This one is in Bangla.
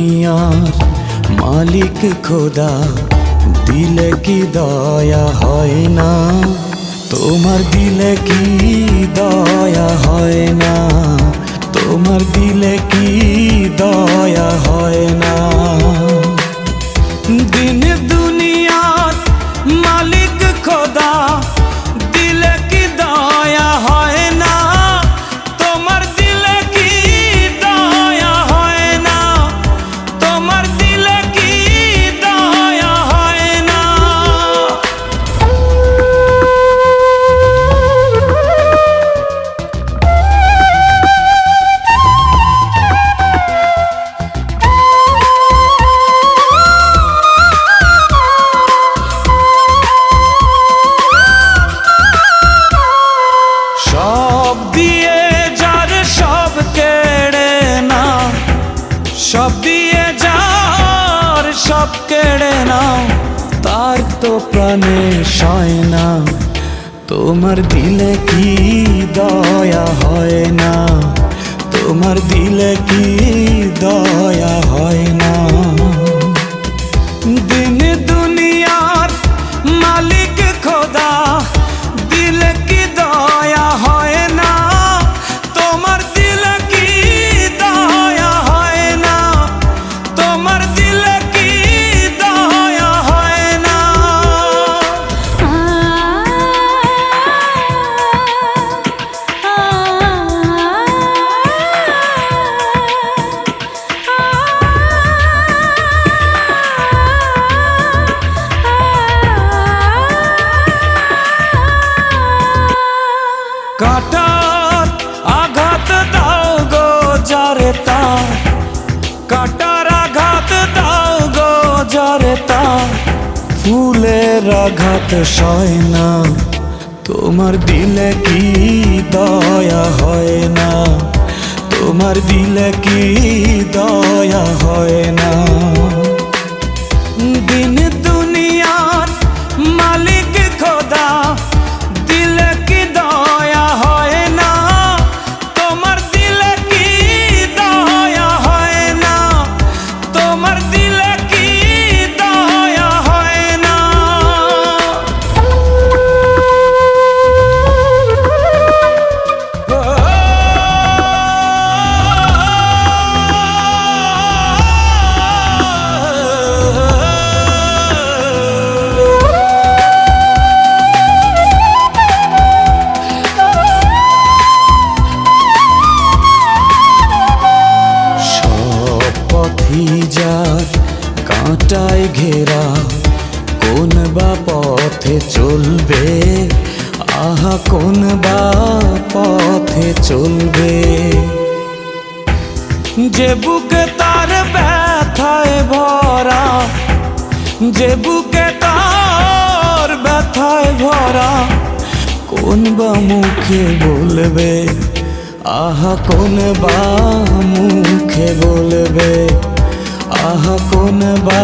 দুনিয়ার মালিক খোদা, দিলে কি দয়া হয় না? তোমার দিলে কি দয়া হয় না? তোমার দিলে কি দয়া হয় না? দিন দুনিয়ার মালিক খোদা, দিলে কি দয়া হয় না? তোমার দিলে কি দয়া হয় না? তোমার দিলে কি দয়া হয় না? সব দিয়ে যার সব কেড়ে নাও, সব দিয়ে যার সব কেড়ে নাও, তার তো প্রাণে সয় না। তোমার দিলে কি দয়া হয় না? তোমার দিলে কি দয়া হয় না? দিন দুনিয়ার মালিক খোদা, দিলে কি দয়া হয় না? তোমার দিলে কি দয়া হয় না? তোমার দিলে কি দয়া হয় না? কাটার আঘাত দাও গো যারে তার, কাটার আঘাত দাও গো যারে তার, ফুলের আঘাত সয় না। তোমার দিলে কি দয়া হয় না? তোমার দিলে কি দয়া হয় না? দিন দুনিয়ার মালিক খোদা, দিলে কি দয়া হয় না? তোমার দিলে কি দয়া হয় না? তোমার দিলে কি দয়া হয় না? যার কাঁটায় ঘেরা, কোন বা পথে চলবে? আহা কোন বা পথে চলবে? যে বুকে তার ব্যথায় ভরা, যে বুকে তার ব্যথায় ভরা, কোন বা মুখে বলবে? আহা কোন বা মুখে বলবে? আহা কোন বা